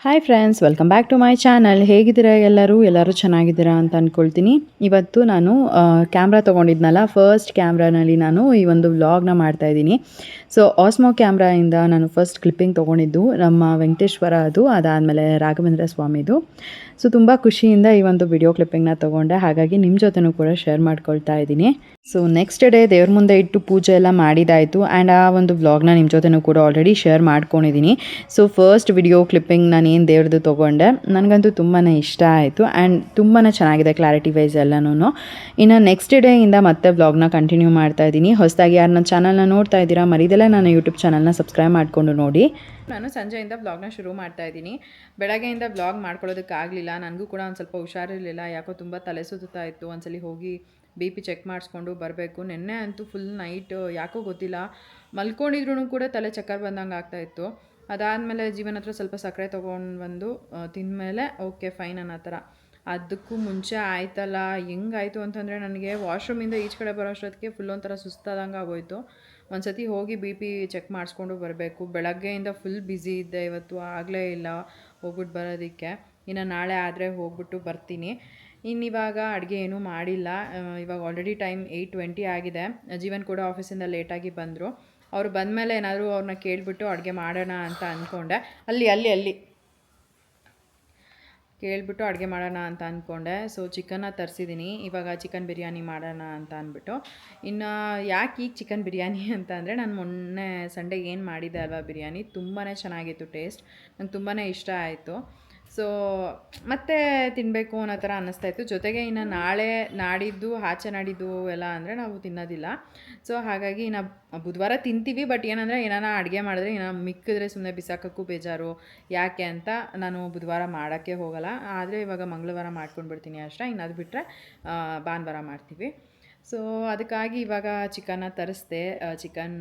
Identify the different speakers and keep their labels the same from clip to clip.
Speaker 1: Hi friends, welcome back to my channel. ಹೇಗಿದ್ದೀರಾ ಎಲ್ಲರೂ ಚೆನ್ನಾಗಿದ್ದೀರಾ ಅಂತ ಅಂದ್ಕೊಳ್ತೀನಿ. ಇವತ್ತು ನಾನು ಕ್ಯಾಮ್ರಾ ತೊಗೊಂಡಿದ್ನಲ್ಲ, ಫಸ್ಟ್ ಕ್ಯಾಮ್ರಾನಲ್ಲಿ ನಾನು ಈ ಒಂದು ವ್ಲಾಗ್ನ ಮಾಡ್ತಾಯಿದ್ದೀನಿ. ಸೊ ಆಸ್ಮೋ ಕ್ಯಾಮ್ರಾಯಿಂದ ನಾನು ಫಸ್ಟ್ ಕ್ಲಿಪ್ಪಿಂಗ್ ತೊಗೊಂಡಿದ್ದು ನಮ್ಮ ವೆಂಕಟೇಶ್ವರ ಅದಾದಮೇಲೆ ರಾಘವೇಂದ್ರ ಸ್ವಾಮಿದು. ಸೊ ತುಂಬ ಖುಷಿಯಿಂದ ಈ ಒಂದು ವಿಡಿಯೋ ಕ್ಲಿಪ್ಪಿಂಗ್ನ ತೊಗೊಂಡೆ, ಹಾಗಾಗಿ ನಿಮ್ಮ ಜೊತೆನೂ ಕೂಡ ಶೇರ್ ಮಾಡ್ಕೊಳ್ತಾ ಇದ್ದೀನಿ. ಸೊ ನೆಕ್ಸ್ಟ್ ಡೇ ದೇವ್ರ ಮುಂದೆ ಇಟ್ಟು ಪೂಜೆ ಎಲ್ಲ ಮಾಡಿದಾಯಿತು. ಆ್ಯಂಡ್ ಆ ಒಂದು ವ್ಲಾಗ್ನ ನಿಮ್ಮ ಜೊತೆನೂ ಕೂಡ ಆಲ್ರೆಡಿ ಶೇರ್ ಮಾಡ್ಕೊಂಡಿದ್ದೀನಿ. ಸೊ ಫಸ್ಟ್ ವಿಡಿಯೋ ಕ್ಲಿಪ್ಪಿಂಗ್ ನಾನು ಏನು ದೇವ್ರದ್ದು ತೊಗೊಂಡೆ, ನನಗಂತೂ ತುಂಬಾ ಇಷ್ಟ ಆಯಿತು. ಆ್ಯಂಡ್ ತುಂಬಾ ಚೆನ್ನಾಗಿದೆ ಕ್ಲಾರಿಟಿ ವೈಸ್ ಎಲ್ಲನೂ. ಇನ್ನು ನೆಕ್ಸ್ಟ್ ಡೇಯಿಂದ ಮತ್ತೆ ವ್ಲಾಗ್ನ ಕಂಟಿನ್ಯೂ ಮಾಡ್ತಾ ಇದ್ದೀನಿ. ಹೊಸದಾಗಿ ಯಾರು ನನ್ನ ಚಾನಲ್ನ ನೋಡ್ತಾ ಇದ್ದೀರಾ, ಮರಿದಲ್ಲೇ ನನ್ನ ಯೂಟ್ಯೂಬ್ ಚಾನಲ್ನ ಸಬ್ಸ್ಕ್ರೈಬ್ ಮಾಡಿಕೊಂಡು ನೋಡಿ. ನಾನು ಸಂಜೆಯಿಂದ ವ್ಲಾಗ್ನ ಶುರು ಮಾಡ್ತಾ ಇದ್ದೀನಿ. ಬೆಳಗ್ಗೆಯಿಂದ ವ್ಲಾಗ್ ಮಾಡ್ಕೊಳ್ಳೋದಕ್ಕಾಗಲಿಲ್ಲ, ನನಗೂ ಕೂಡ ಒಂದು ಸ್ವಲ್ಪ ಹುಷಾರಿರಲಿಲ್ಲ. ಯಾಕೋ ತುಂಬ ತಲೆ ಸುತ್ತಾ ಇತ್ತು. ಒಂದ್ಸಲಿ ಹೋಗಿ BP ಚೆಕ್ ಮಾಡಿಸ್ಕೊಂಡು ಬರಬೇಕು. ನೆನ್ನೆ ಅಂತೂ ಫುಲ್ ನೈಟ್ ಯಾಕೋ ಗೊತ್ತಿಲ್ಲ, ಮಲ್ಕೊಂಡಿದ್ರೂ ಕೂಡ ತಲೆ ಚಕ್ಕರ್ ಬಂದಂಗೆ ಆಗ್ತಾಯಿತ್ತು. ಅದಾದಮೇಲೆ ಜೀವನ ಹತ್ರ ಸ್ವಲ್ಪ ಸಕ್ಕರೆ ತೊಗೊಂಡು ಬಂದು ತಿಂದಮೇಲೆ ಓಕೆ ಫೈನ್ ಅನ್ನೋ ಥರ. ಅದಕ್ಕೂ ಮುಂಚೆ ಆಯ್ತಲ್ಲ, ಹೆಂಗಾಯಿತು ಅಂತಂದರೆ ನನಗೆ ವಾಶ್ರೂಮಿಂದ ಈಚೆ ಕಡೆ ಬರೋ ಅಷ್ಟೊತ್ತಿಗೆ ಫುಲ್ ಒಂಥರ ಸುಸ್ತಾದಂಗೆ ಆಗೋಯಿತು. ಒಂದು ಸತಿ ಹೋಗಿ BP ಚೆಕ್ ಮಾಡಿಸ್ಕೊಂಡು ಬರಬೇಕು. ಬೆಳಗ್ಗೆಯಿಂದ ಫುಲ್ ಬ್ಯುಸಿ ಇದ್ದೆ ಇವತ್ತು, ಆಗಲೇ ಇಲ್ಲ ಹೋಗ್ಬಿಟ್ಟು ಬರೋದಕ್ಕೆ. ಇನ್ನು ನಾಳೆ ಆದರೆ ಹೋಗ್ಬಿಟ್ಟು ಬರ್ತೀನಿ. ಇನ್ನಿವಾಗ ಅಡುಗೆ ಏನೂ ಮಾಡಿಲ್ಲ. ಇವಾಗ ಆಲ್ರೆಡಿ ಟೈಮ್ 8:20 ಆಗಿದೆ. ಜೀವನ್ ಕೂಡ ಆಫೀಸಿಂದ ಲೇಟಾಗಿ ಬಂದರು. ಅವರು ಬಂದಮೇಲೆ ಏನಾದರೂ ಅವ್ರನ್ನ ಕೇಳಿಬಿಟ್ಟು ಅಡುಗೆ ಮಾಡೋಣ ಅಂತ ಅಂದ್ಕೊಂಡೆ. ಅಲ್ಲಿ ಕೇಳಿಬಿಟ್ಟು ಅಡುಗೆ ಮಾಡೋಣ ಅಂತ ಅಂದ್ಕೊಂಡೆ. ಸೊ ಚಿಕನ್ನ ತರಿಸಿದ್ದೀನಿ. ಇವಾಗ ಚಿಕನ್ ಬಿರಿಯಾನಿ ಮಾಡೋಣ ಅಂತ ಅಂದ್ಬಿಟ್ಟು. ಇನ್ನು ಯಾಕೆ ಈಗ ಚಿಕನ್ ಬಿರಿಯಾನಿ ಅಂತ ಅಂದರೆ, ನಾನು ಮೊನ್ನೆ ಸಂಡೇ ಏನು ಮಾಡಿದ್ದೆ ಅಲ್ವಾ ಬಿರಿಯಾನಿ, ತುಂಬಾ ಚೆನ್ನಾಗಿತ್ತು ಟೇಸ್ಟ್. ನಂಗೆ ತುಂಬಾ ಇಷ್ಟ ಆಯಿತು. ಸೊ ಮತ್ತೆ ತಿನ್ನಬೇಕು ಅನ್ನೋ ಥರ ಅನ್ನಿಸ್ತಾಯಿತ್ತು. ಜೊತೆಗೆ ಇನ್ನು ನಾಳೆ ನಾಡಿದ್ದು ಆಚೆ ನಾಡಿದ್ದು ಎಲ್ಲ ಅಂದರೆ ನಾವು ತಿನ್ನೋದಿಲ್ಲ. ಸೊ ಹಾಗಾಗಿ ಇನ್ನು ಬುಧವಾರ ತಿಂತೀವಿ. ಬಟ್ ಏನಂದರೆ ಏನಾರ ಅಡುಗೆ ಮಾಡಿದ್ರೆ ಇನ್ನು ಮಿಕ್ಕಿದ್ರೆ ಸುಮ್ಮನೆ ಬಿಸಾಕೋಕ್ಕೂ ಬೇಜಾರು. ಯಾಕೆ ಅಂತ ನಾನು ಬುಧವಾರ ಮಾಡೋಕ್ಕೆ ಹೋಗಲ್ಲ. ಆದರೆ ಇವಾಗ ಮಂಗಳವಾರ ಮಾಡ್ಕೊಂಡು ಬಿಡ್ತೀನಿ ಅಷ್ಟೇ. ಇನ್ನು ಅದು ಬಿಟ್ಟರೆ ಭಾನುವಾರ ಮಾಡ್ತೀವಿ. ಸೊ ಅದಕ್ಕಾಗಿ ಇವಾಗ ಚಿಕನ್ನ ತರಿಸ್ದೆ. ಚಿಕನ್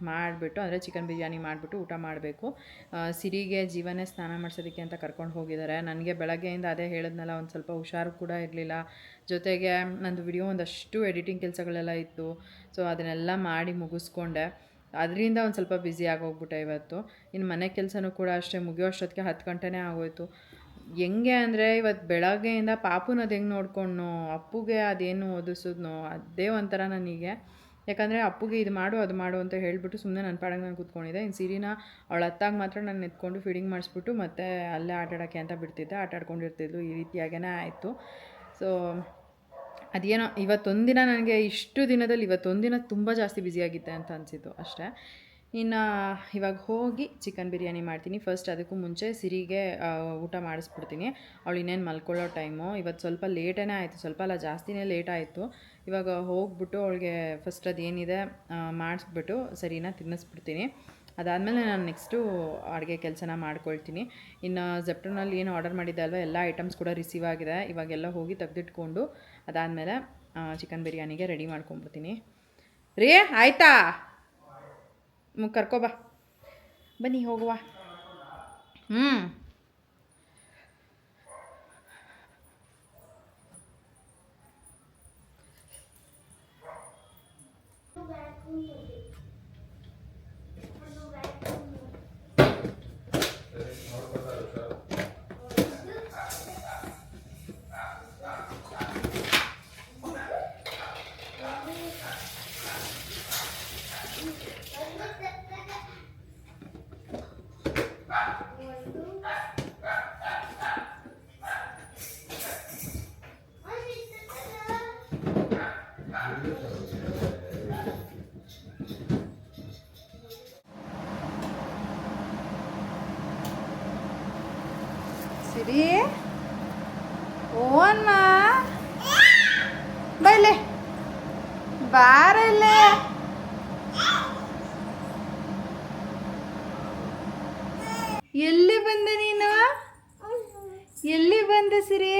Speaker 1: ಮಾಡಿಬಿಟ್ಟು, ಅಂದರೆ ಚಿಕನ್ ಬಿರಿಯಾನಿ ಮಾಡಿಬಿಟ್ಟು ಊಟ ಮಾಡಬೇಕು. ಸಿರಿಗೆ ಜೀವನೇ ಸ್ನಾನ ಮಾಡಿಸೋದಕ್ಕೆ ಅಂತ ಕರ್ಕೊಂಡು ಹೋಗಿದ್ದಾರೆ. ನನಗೆ ಬೆಳಗ್ಗೆಯಿಂದ ಅದೇ ಹೇಳಿದ್ನಲ್ಲ, ಒಂದು ಸ್ವಲ್ಪ ಹುಷಾರು ಕೂಡ ಇರಲಿಲ್ಲ. ಜೊತೆಗೆ ನಂದು ವಿಡಿಯೋ ಒಂದಷ್ಟು ಎಡಿಟಿಂಗ್ ಕೆಲಸಗಳೆಲ್ಲ ಇತ್ತು. ಸೊ ಅದನ್ನೆಲ್ಲ ಮಾಡಿ ಮುಗಿಸ್ಕೊಂಡೆ. ಅದರಿಂದ ಒಂದು ಸ್ವಲ್ಪ ಬ್ಯುಸಿ ಆಗೋಗ್ಬಿಟ್ಟೆ ಇವತ್ತು. ಇನ್ನು ಮನೆ ಕೆಲಸನೂ ಕೂಡ ಅಷ್ಟೇ, ಮುಗಿಯೋ ಅಷ್ಟೊತ್ತಿಗೆ 10 ಗಂಟೆನೇ ಆಗೋಯಿತು. ಹೆಂಗೆ ಅಂದರೆ ಇವತ್ತು ಬೆಳಗ್ಗೆಯಿಂದ ಪಾಪುನ ಅದು ಹೆಂಗೆ ನೋಡ್ಕೊಂಡು ಅಪ್ಪುಗೆ ಅದೇನು ಓದಿಸಿದ್ನೋ ಅದೇ ಒಂಥರ ನನಗೆ. ಯಾಕಂದರೆ ಅಪ್ಪುಗೆ ಇದು ಮಾಡು ಅದು ಮಾಡು ಅಂತ ಹೇಳಿಬಿಟ್ಟು ಸುಮ್ಮನೆ ನನ್ನ ಪಾಡಿಗೆ ನಾನು ಕೂತ್ಕೊಂಡಿದ್ದೆ. ಇನ್ನು ಸಿರಿನ ಅವಳ ಅತ್ತಾಗ ಮಾತ್ರ ನಾನು ಎತ್ಕೊಂಡು ಫೀಡಿಂಗ್ ಮಾಡಿಸ್ಬಿಟ್ಟು ಮತ್ತೆ ಅಲ್ಲೇ ಆಟಾಡೋಕ್ಕೆ ಅಂತ ಬಿಡ್ತಿದ್ದೆ. ಆಟಾಡ್ಕೊಂಡಿರ್ತಿದ್ಲು. ಈ ರೀತಿಯಾಗೇ ಆಯಿತು. ಸೊ ಅದೇನೋ ಇವತ್ತೊಂದಿನ ನನಗೆ ಇಷ್ಟು ದಿನದಲ್ಲಿ ಇವತ್ತೊಂದಿನ ತುಂಬ ಜಾಸ್ತಿ ಬ್ಯುಸಿಯಾಗಿದ್ದೆ ಅಂತ ಅನಿಸಿತು ಅಷ್ಟೇ. ಇನ್ನು ಇವಾಗ ಹೋಗಿ ಚಿಕನ್ ಬಿರಿಯಾನಿ ಮಾಡ್ತೀನಿ. ಫಸ್ಟ್ ಅದಕ್ಕೂ ಮುಂಚೆ ಸಿರಿಗೆ ಊಟ ಮಾಡಿಸ್ಬಿಡ್ತೀನಿ. ಅವಳು ಇನ್ನೇನು ಮಲ್ಕೊಳ್ಳೋ ಟೈಮು. ಇವತ್ತು ಸ್ವಲ್ಪ ಲೇಟೇ ಆಯಿತು, ಸ್ವಲ್ಪ ಅಲ್ಲ ಜಾಸ್ತಿನೇ ಲೇಟ್ ಆಯಿತು. ಇವಾಗ ಹೋಗ್ಬಿಟ್ಟು ಅವಳಿಗೆ ಫಸ್ಟ್ ಅದೇನಿದೆ ಮಾಡಿಸ್ಬಿಟ್ಟು ಸರಿನಾ ತಿನ್ನಿಸ್ಬಿಡ್ತೀನಿ. ಅದಾದಮೇಲೆ ನಾನು ನೆಕ್ಸ್ಟು ಅಡುಗೆ ಕೆಲಸನ ಮಾಡ್ಕೊಳ್ತೀನಿ. ಇನ್ನು ಜೆಪ್ಟೋನಲ್ಲಿ ಏನು ಆರ್ಡರ್ ಮಾಡಿದ್ದೆ ಅಲ್ವ, ಎಲ್ಲ ಐಟಮ್ಸ್ ಕೂಡ ರಿಸೀವ್ ಆಗಿದೆ. ಇವಾಗೆಲ್ಲ ಹೋಗಿ ತೆಗೆದಿಟ್ಕೊಂಡು ಅದಾದಮೇಲೆ ಚಿಕನ್ ಬಿರಿಯಾನಿಗೆ ರೆಡಿ ಮಾಡ್ಕೊಂಬಿಡ್ತೀನಿ. ರೀ ಆಯಿತಾ, ಕರ್ಕೊಬಾ, ಬನ್ನಿ ಹೋಗುವ. ಸಿರಿ ಓನ್ಮ ಬೈಲೆ ಬಾರಲ್ಲೇ. ಎಲ್ಲಿ ಬಂದೆ ನೀನು, ಎಲ್ಲಿ ಬಂದೆ ಸಿರಿ?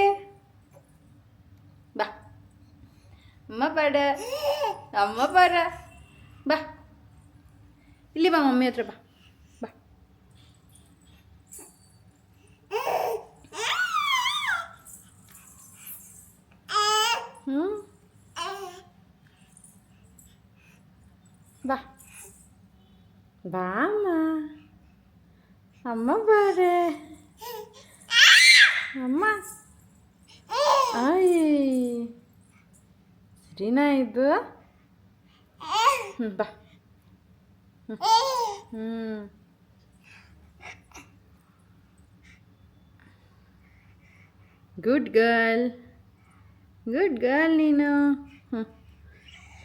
Speaker 1: ಬಾ ಅಮ್ಮ ಬಾಡ, ಅಮ್ಮ ಬಾರ, ಬಾ ಇಲ್ಲಿ ಬಾ, ಮಮ್ಮಿ ಹತ್ರ ಬಾ. ಬಾ ಬಾ ಅಮ್ಮ, ಅಮ್ಮ ಬಾರೆ. ರೀನಾ ಇದು ಬಾ. ಗುಡ್ ಗರ್ಲ್ ನೀನು.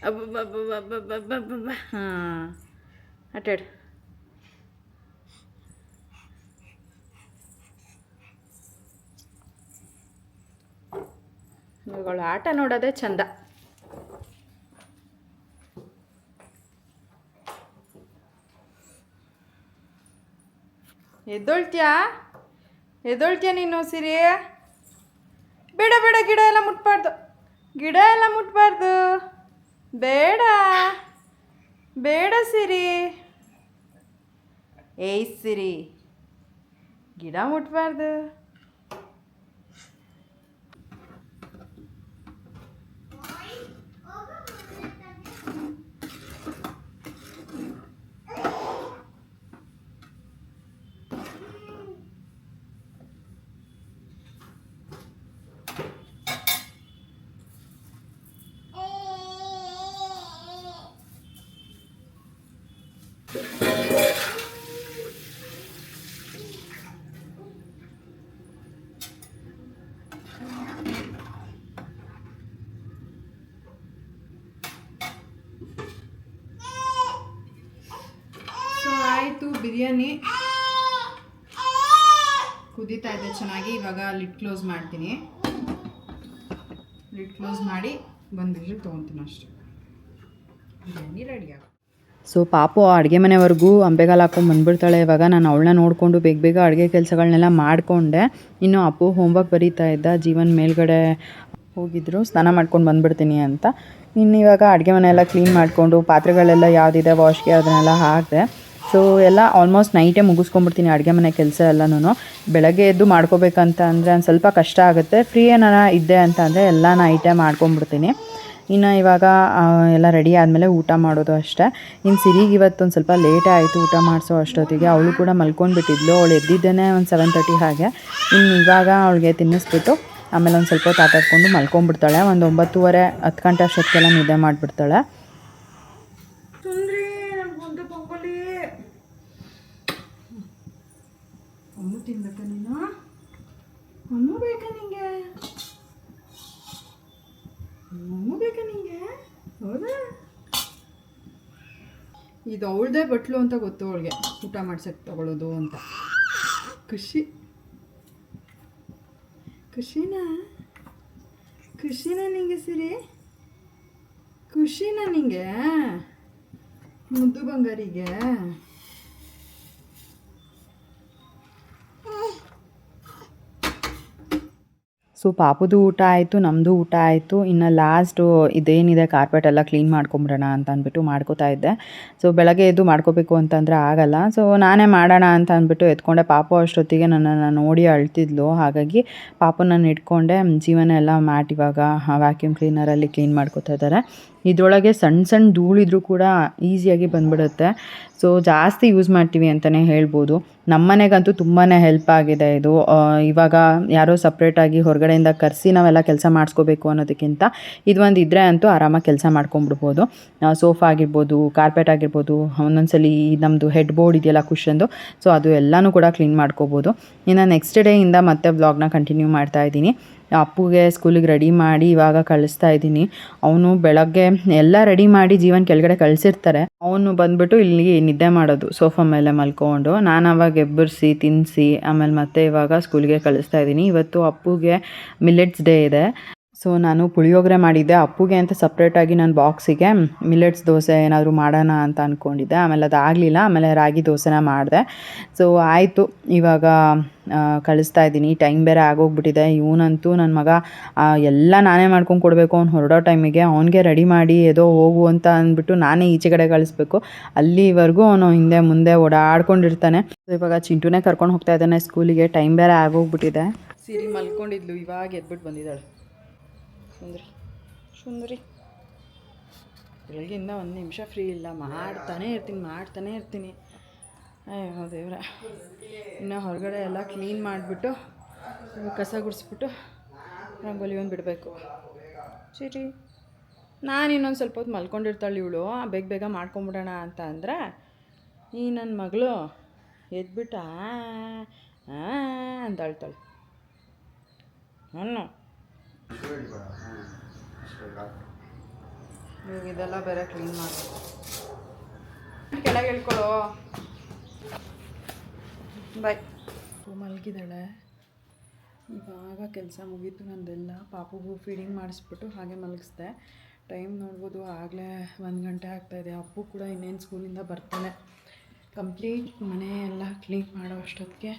Speaker 1: ಅಬ್ಬಬ್ಬಬ್ಬಬ್ಬಬ್ಬಬ್ಬಬ್ಬ. ಹಾಂ ಆಟಾಡು. ಇವುಗಳು ಆಟ ನೋಡೋದೇ ಚಂದ. ಎದ್ದೊಳ್ತೀಯಾ ನೀನು ಸಿರಿ? ಬೇಡ ಗಿಡ ಎಲ್ಲ ಮುಟ್ಬಾರ್ದು ಬೇಡ ಸಿರಿ. ಏಯ್ ಸಿರಿ, ಗಿಡ ಮುಟ್ಬಾರ್ದು. ಆಯಿತು, ಬಿರಿಯಾನಿ ಕುದೀತಾ ಇದೆ ಚೆನ್ನಾಗಿ. ಇವಾಗ ಲಿಡ್ ಕ್ಲೋಸ್ ಮಾಡ್ತೀನಿ. ಲಿಡ್ ಕ್ಲೋಸ್ ಮಾಡಿ ಬಂದು ತೊಗೊತೀನಿ ಅಷ್ಟೇ. ಬಿರಿಯಾನಿ ರೆಡಿ ಆಗ. ಸೊ ಪಾಪು ಅಡುಗೆ ಮನೆವರೆಗೂ ಅಂಬೆಗಾಲು ಹಾಕೊಂಡು ಬಂದುಬಿಡ್ತಾಳೆ. ಇವಾಗ ನಾನು ಅವಳನ್ನ ನೋಡಿಕೊಂಡು ಬೇಗ ಅಡುಗೆ ಕೆಲಸಗಳನ್ನೆಲ್ಲ ಮಾಡಿಕೊಂಡೆ. ಇನ್ನು ಅಪ್ಪು ಹೋಮ್ವರ್ಕ್ ಬರೀತಾ ಇದ್ದ. ಜೀವನ್ ಮೇಲ್ಗಡೆ ಹೋಗಿದ್ರು ಸ್ನಾನ ಮಾಡ್ಕೊಂಡು ಬಂದುಬಿಡ್ತೀನಿ ಅಂತ. ಇನ್ನು ಇವಾಗ ಅಡುಗೆ ಮನೆಯೆಲ್ಲ ಕ್ಲೀನ್ ಮಾಡಿಕೊಂಡು ಪಾತ್ರೆಗಳೆಲ್ಲ ಯಾವುದಿದೆ ವಾಶ್ಗೆ ಅದನ್ನೆಲ್ಲ ಹಾಕಿದೆ. ಸೊ ಎಲ್ಲ ಆಲ್ಮೋಸ್ಟ್ ನೈಟೇ ಮುಗಿಸ್ಕೊಂಡ್ಬಿಡ್ತೀನಿ ಅಡುಗೆ ಮನೆ ಕೆಲಸ ಎಲ್ಲನೂ. ಬೆಳಗ್ಗೆ ಎದ್ದು ಮಾಡ್ಕೋಬೇಕಂತ ಅಂದರೆ ಒಂದು ಸ್ವಲ್ಪ ಕಷ್ಟ ಆಗುತ್ತೆ. ಫ್ರೀ ಏನಾರ ಇದ್ದೆ ಅಂತ ಅಂದರೆ ಎಲ್ಲ ನೈಟೇ ಮಾಡ್ಕೊಂಡ್ಬಿಡ್ತೀನಿ. ಇನ್ನು ಇವಾಗ ಎಲ್ಲ ರೆಡಿ ಆದಮೇಲೆ ಊಟ ಮಾಡೋದು ಅಷ್ಟೇ. ಇನ್ನು ಸಿರಿಗೆ ಇವತ್ತೊಂದು ಸ್ವಲ್ಪ ಲೇಟೇ ಆಯಿತು ಊಟ ಮಾಡಿಸೋ ಅಷ್ಟೊತ್ತಿಗೆ. ಅವಳು ಕೂಡ ಮಲ್ಕೊಂಡ್ಬಿಟ್ಟಿದ್ಲು. ಅವಳು ಎದ್ದಿದ್ದೇನೆ ಒಂದು 7:30 ಹಾಗೆ. ಇನ್ನು ಇವಾಗ ಅವಳಿಗೆ ತಿನ್ನಿಸ್ಬಿಟ್ಟು ಆಮೇಲೆ ಒಂದು ಸ್ವಲ್ಪ ಹೊತ್ತು ಆಟಾಡ್ಕೊಂಡು ಮಲ್ಕೊಂಡ್ಬಿಡ್ತಾಳೆ. ಒಂದು 9:30 10 ಗಂಟೆ ಅಷ್ಟೊತ್ತಿಗೆಲ್ಲ ನಿದ್ದೆ ಮಾಡಿಬಿಡ್ತಾಳೆ. ಅಮ್ಮು ತಿನ್ಬೇಕಾ ನೀನು? ಅಮ್ಮು ಬೇಕಾ ನಿಂಗೆ? ಹೌದಾ? ಇದು ಅವಳದೇ ಬಟ್ಲು ಅಂತ ಗೊತ್ತು ಅವಳಿಗೆ, ಊಟ ಮಾಡ್ಸಕ್ಕೆ ತಗೊಳ್ಳೋದು ಅಂತ. ಖುಷಿನಾ ನಿಂಗೆ ಸಿರಿ? ಖುಷಿನಾ ನಿಂಗೆ ಮುದ್ದು ಬಂಗಾರಿಗೆ? ಸೊ ಪಾಪುದು ಊಟ ಆಯಿತು, ನಮ್ಮದು ಊಟ ಆಯಿತು. ಇನ್ನು ಲಾಸ್ಟು ಇದೇನಿದೆ ಕಾರ್ಪೆಟೆಲ್ಲ ಕ್ಲೀನ್ ಮಾಡ್ಕೊಂಬಿಡೋಣ ಅಂತ ಅಂದ್ಬಿಟ್ಟು ಮಾಡ್ಕೋತಾ ಇದ್ದೆ. ಸೊ ಬೆಳಗ್ಗೆ ಎದ್ದು ಮಾಡ್ಕೋಬೇಕು ಅಂತಂದರೆ ಆಗಲ್ಲ. ಸೊ ನಾನೇ ಮಾಡೋಣ ಅಂತ ಅಂದ್ಬಿಟ್ಟು ಎತ್ಕೊಂಡೆ. ಪಾಪು ಅಷ್ಟೊತ್ತಿಗೆ ನನ್ನನ್ನು ನೋಡಿ ಅಳ್ತಿದ್ಲು. ಹಾಗಾಗಿ ಪಾಪುನನ್ನು ಇಟ್ಕೊಂಡೆ. ಜೀವನ ಎಲ್ಲ ಮ್ಯಾಟ್ ಇವಾಗ ವ್ಯಾಕ್ಯೂಮ್ ಕ್ಲೀನರಲ್ಲಿ ಕ್ಲೀನ್ ಮಾಡ್ಕೋತಾ ಇದ್ದಾರೆ. ಇದರೊಳಗೆ ಸಣ್ಣ ಧೂಳಿದ್ರೂ ಕೂಡ ಈಸಿಯಾಗಿ ಬಂದ್ಬಿಡುತ್ತೆ. ಸೊ ಜಾಸ್ತಿ ಯೂಸ್ ಮಾಡ್ತೀವಿ ಅಂತಲೇ ಹೇಳ್ಬೋದು. ನಮ್ಮ ಮನೆಗಂತೂ ತುಂಬಾ ಹೆಲ್ಪ್ ಆಗಿದೆ ಇದು. ಇವಾಗ ಯಾರೋ ಸಪ್ರೇಟಾಗಿ ಹೊರಗಡೆಯಿಂದ ಕರೆಸಿ ನಾವೆಲ್ಲ ಕೆಲಸ ಮಾಡಿಸ್ಕೋಬೇಕು ಅನ್ನೋದಕ್ಕಿಂತ ಇದೊಂದು ಇದ್ದರೆ ಅಂತೂ ಆರಾಮಾಗಿ ಕೆಲಸ ಮಾಡ್ಕೊಂಬಿಡ್ಬೋದು. ಸೋಫಾ ಆಗಿರ್ಬೋದು, ಕಾರ್ಪೆಟ್ ಆಗಿರ್ಬೋದು, ಒಂದೊಂದ್ಸಲಿ ನಮ್ಮದು ಹೆಡ್ ಬೋರ್ಡ್ ಇದೆಯಲ್ಲ ಕುಷನ್ದು, ಸೊ ಅದು ಎಲ್ಲನೂ ಕೂಡ ಕ್ಲೀನ್ ಮಾಡ್ಕೋಬೋದು. ಇನ್ನು ನೆಕ್ಸ್ಟ್ ಡೇಯಿಂದ ಮತ್ತೆ ವ್ಲಾಗ್ನ ಕಂಟಿನ್ಯೂ ಮಾಡ್ತಾಯಿದ್ದೀನಿ. ಅಪ್ಪುಗೆ ಸ್ಕೂಲಿಗೆ ರೆಡಿ ಮಾಡಿ ಇವಾಗ ಕಳಿಸ್ತಾ ಇದ್ದೀನಿ. ಅವನು ಬೆಳಗ್ಗೆ ಎಲ್ಲ ರೆಡಿ ಮಾಡಿ ಜೀವನ್ ಕೆಳಗಡೆ ಕಳಿಸಿರ್ತಾರೆ. ಅವನು ಬಂದುಬಿಟ್ಟು ಇಲ್ಲಿ ನಿದ್ದೆ ಮಾಡೋದು ಸೋಫಾ ಮೇಲೆ ಮಲ್ಕೊಂಡು. ನಾನು ಅವಾಗ ಎಬ್ಬರಿಸಿ ತಿನ್ನಿಸಿ ಆಮೇಲೆ ಮತ್ತೆ ಇವಾಗ ಸ್ಕೂಲಿಗೆ ಕಳಿಸ್ತಾ ಇದ್ದೀನಿ. ಇವತ್ತು ಅಪ್ಪುಗೆ ಮಿಲೆಟ್ಸ್ ಡೇ ಇದೆ. ಸೊ ನಾನು ಪುಳಿಯೋಗರೆ ಮಾಡಿದ್ದೆ. ಅಪ್ಪುಗೆ ಅಂತ ಸಪ್ರೇಟಾಗಿ ನಾನು ಬಾಕ್ಸಿಗೆ ಮಿಲೆಟ್ಸ್ ದೋಸೆ ಏನಾದರೂ ಮಾಡೋಣ ಅಂತ ಅಂದ್ಕೊಂಡಿದ್ದೆ. ಆಮೇಲೆ ಅದಾಗಲಿಲ್ಲ. ಆಮೇಲೆ ರಾಗಿ ದೋಸೆನ ಮಾಡಿದೆ. ಸೊ ಆಯಿತು, ಇವಾಗ ಕಳಿಸ್ತಾ ಇದ್ದೀನಿ. ಟೈಮ್ ಬೇರೆ ಆಗೋಗ್ಬಿಟ್ಟಿದೆ. ಇವನಂತೂ ನನ್ನ ಮಗ ಎಲ್ಲ ನಾನೇ ಮಾಡ್ಕೊಂಡು ಕೊಡಬೇಕು. ಅವ್ನು ಹೊರಡೋ ಟೈಮಿಗೆ ಅವನಿಗೆ ರೆಡಿ ಮಾಡಿ ಏದೋ ಹೋಗು ಅಂತ ಅಂದ್ಬಿಟ್ಟು ನಾನೇ ಈಚೆ ಕಡೆ ಕಳಿಸ್ಬೇಕು. ಅಲ್ಲಿವರೆಗೂ ಅವನು ಹಿಂದೆ ಮುಂದೆ ಓಡಾಡ್ಕೊಂಡಿರ್ತಾನೆ. ಸೊ ಇವಾಗ ಚಿಂಟುನೇ ಕರ್ಕೊಂಡು ಹೋಗ್ತಾ ಇದ್ದಾನೆ ಸ್ಕೂಲಿಗೆ. ಟೈಮ್ ಬೇರೆ ಆಗೋಗ್ಬಿಟ್ಟಿದೆ. ಸಿರಿ ಮಲ್ಕೊಂಡಿದ್ಲು, ಇವಾಗ ಎದ್ಬಿಟ್ಟು ಬಂದಿದ್ದಾಳೆ. ಸುಂದರಿ ಬೆಳಗ್ಗಿಂದ ಒಂದು ನಿಮಿಷ ಫ್ರೀ ಇಲ್ಲ. ಮಾಡ್ತಾನೇ ಇರ್ತೀನಿ. ಅಯ್ಯೋ ದೇವ್ರ. ಇನ್ನು ಹೊರಗಡೆ ಎಲ್ಲ ಕ್ಲೀನ್ ಮಾಡಿಬಿಟ್ಟು ಕಸ ಗುಡಿಸ್ಬಿಟ್ಟು ರಂಗೋಲಿ ಒಂದು ಬಿಡಬೇಕು. ಸಿರಿ ನಾನು ಇನ್ನೊಂದು ಸ್ವಲ್ಪ ಹೊತ್ತು ಮಲ್ಕೊಂಡಿರ್ತಾಳೆ ಇವಳು, ಬೇಗ ಬೇಗ ಮಾಡ್ಕೊಂಬಿಡೋಣ ಅಂತ ಅಂದರೆ ಈ ನನ್ನ ಮಗಳು ಎದ್ಬಿಟ್ಟು ಅಂತ ಹೇಳ್ತಾಳೆ. ಅನ್ನು ಇವಾಗ ಇದೆಲ್ಲ ಬೇರೆ ಕ್ಲೀನ್ ಮಾಡಬೇಕು. ಕೆಳಗೆ ಹೇಳ್ಕೊಳ್ಳೋ. ಬಾಯ್. ಮಲಗಿದ್ದಾಳೆ. ಇವಾಗ ಕೆಲಸ ಮುಗೀತು ನಂದೆಲ್ಲ. ಪಾಪುಗೂ ಫೀಡಿಂಗ್ ಮಾಡಿಸ್ಬಿಟ್ಟು ಹಾಗೆ ಮಲಗಿಸ್ದೆ. ಟೈಮ್ ನೋಡ್ಬೋದು, ಆಗಲೇ 1 ಗಂಟೆ ಆಗ್ತಾಯಿದೆ. ಅಪ್ಪು ಕೂಡ ಇನ್ನೇನು ಸ್ಕೂಲಿಂದ ಬರ್ತಾನೆ. ಕಂಪ್ಲೀಟ್ ಮನೆ ಎಲ್ಲ ಕ್ಲೀನ್ ಮಾಡೋ ಅಷ್ಟೊತ್ತಿಗೆ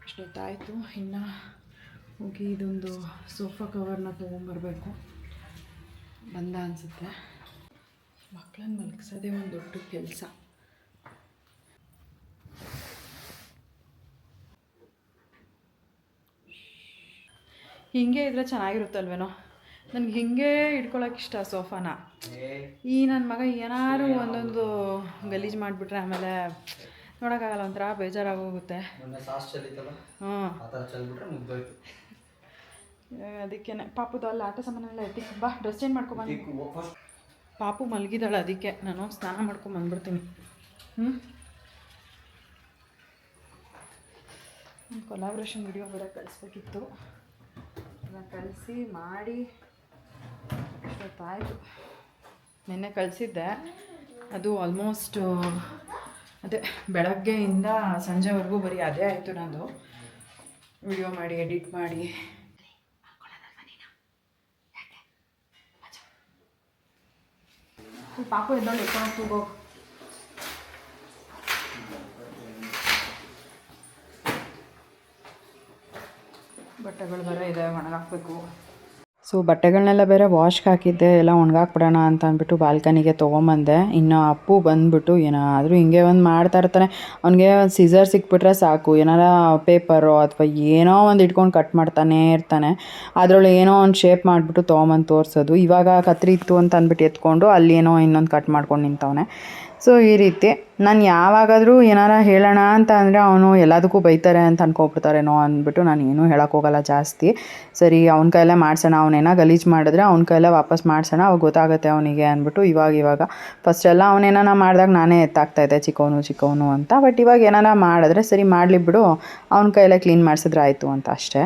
Speaker 1: ಇಷ್ಟೊತ್ತಾಯಿತು. ಇನ್ನು ಹೋಗಿ ಇದೊಂದು ಸೋಫಾ ಕವರ್ನ ತೊಗೊಂಬರ್ಬೇಕು. ಬಂದ ಅನಿಸುತ್ತೆ. ಮಕ್ಕಳನ್ನ ಮಲಗಿಸೋದೇ ಒಂದು ದೊಡ್ಡ ಕೆಲಸ. ಹಿಂಗೆ ಇದ್ರೆ ಚೆನ್ನಾಗಿರುತ್ತಲ್ವೇನೋ. ನನಗೆ ಹಿಂಗೆ ಇಟ್ಕೊಳಕ್ಕೆ ಇಷ್ಟ ಸೋಫಾನ. ಈ ನನ್ನ ಮಗ ಏನಾದ್ರು ಒಂದೊಂದು ಗಲೀಜು ಮಾಡಿಬಿಟ್ರೆ ಆಮೇಲೆ ನೋಡೋಕ್ಕಾಗಲ್ಲ, ಒಂಥರ ಬೇಜಾರಾಗೋಗುತ್ತೆ. ಅದಕ್ಕೆ ಪಾಪುದು ಅಲ್ಲಿ ಆಟ ಸಾಮಾನೆಲ್ಲ ಎತ್ತಿ ಬಾ, ಡ್ರೆಸ್ ಚೇಂಜ್ ಮಾಡ್ಕೊಂಬಂದು. ಪಾಪು ಮಲಗಿದಾಳೆ, ಅದಕ್ಕೆ ನಾನು ಸ್ನಾನ ಮಾಡ್ಕೊಂಬಂದ್ಬಿಡ್ತೀನಿ. ಕೊಲಾಬ್ರೇಷನ್ ವಿಡಿಯೋ ಬೇರೆ ಕಳಿಸ್ಬೇಕಿತ್ತು. ಅದನ್ನು ಕಳಿಸಿ ಮಾಡಿ ಇಷ್ಟೊತ್ತಾಯಿತು. ನಿನ್ನೆ ಕಳಿಸಿದ್ದೆ, ಅದು ಆಲ್ಮೋಸ್ಟ್ ಅದೇ ಬೆಳಗ್ಗೆಯಿಂದ ಸಂಜೆವರೆಗೂ ಬರೀ ಅದೇ ಆಯಿತು. ನಾನು ವಿಡಿಯೋ ಮಾಡಿ ಎಡಿಟ್ ಮಾಡಿ. ಪಾಪು ಎದ್ದೋಳು ಎತ್ಕೊಂಡು ತೂಗೋ. ಬಟ್ಟೆಗಳು ಬೇರೆ ಇದೆ, ಒಣಗಾಕಬೇಕು. ಸೊ ಬಟ್ಟೆಗಳನ್ನೆಲ್ಲ ಬೇರೆ ವಾಶ್ಗೆ ಹಾಕಿದ್ದೆ, ಎಲ್ಲ ಒಣಗಾಕ್ಬಿಡೋಣ ಅಂತ ಅಂದ್ಬಿಟ್ಟು ಬಾಲ್ಕನಿಗೆ ತೊಗೊಂಬಂದೆ. ಇನ್ನು ಅಪ್ಪು ಬಂದುಬಿಟ್ಟು ಏನಾದರೂ ಹಿಂಗೆ ಒಂದು ಮಾಡ್ತಾ ಇರ್ತಾನೆ. ಅವ್ನಿಗೆ ಒಂದು ಸಿಸರ್ ಸಿಕ್ಬಿಟ್ರೆ ಸಾಕು, ಏನಾರ ಪೇಪರೋ ಅಥವಾ ಏನೋ ಒಂದು ಇಟ್ಕೊಂಡು ಕಟ್ ಮಾಡ್ತಾನೇ ಇರ್ತಾನೆ. ಅದರೊಳಗೆ ಏನೋ ಒಂದು ಶೇಪ್ ಮಾಡಿಬಿಟ್ಟು ತೊಗೊಂಬಂದು ತೋರಿಸೋದು. ಇವಾಗ ಕತ್ರಿ ಇತ್ತು ಅಂತ ಅಂದ್ಬಿಟ್ಟು ಎತ್ಕೊಂಡು ಅಲ್ಲಿ ಏನೋ ಇನ್ನೊಂದು ಕಟ್ ಮಾಡ್ಕೊಂಡು ನಿಂತವನೆ. ಸೊ ಈ ರೀತಿ ನಾನು ಯಾವಾಗಾದರೂ ಏನಾರ ಹೇಳೋಣ ಅಂತ ಅಂದರೆ ಅವನು ಎಲ್ಲದಕ್ಕೂ ಬೈತಾರೆ ಅಂತ ಅನ್ಕೊಬಿಡ್ತಾರೇನೋ ಅಂದ್ಬಿಟ್ಟು ನಾನು ಏನೂ ಹೇಳೋಕ್ಕೋಗಲ್ಲ ಜಾಸ್ತಿ. ಸರಿ ಅವ್ನ ಕೈಯಲ್ಲೇ ಮಾಡ್ಸೋಣ, ಅವನೇನೋ ಗಲೀಜು ಮಾಡಿದ್ರೆ ಅವ್ನ ಕೈಯಲ್ಲೇ ವಾಪಸ್ ಮಾಡ್ಸೋಣ, ಅವಾಗ ಗೊತ್ತಾಗುತ್ತೆ ಅವನಿಗೆ ಅಂದ್ಬಿಟ್ಟು ಇವಾಗ ಫಸ್ಟೆಲ್ಲ ಅವನೇನ ಮಾಡಿದಾಗ ನಾನೇ ಎತ್ತಾಗ್ತಾಯಿದ್ದೆ ಚಿಕ್ಕವನು ಅಂತ. ಬಟ್ ಇವಾಗ ಏನಾರ ಮಾಡಿದ್ರೆ ಸರಿ ಮಾಡಲಿ ಬಿಡು, ಅವ್ನ ಕೈಯಲ್ಲೇ ಕ್ಲೀನ್ ಮಾಡಿಸಿದ್ರೆ ಆಯಿತು ಅಂತ ಅಷ್ಟೇ.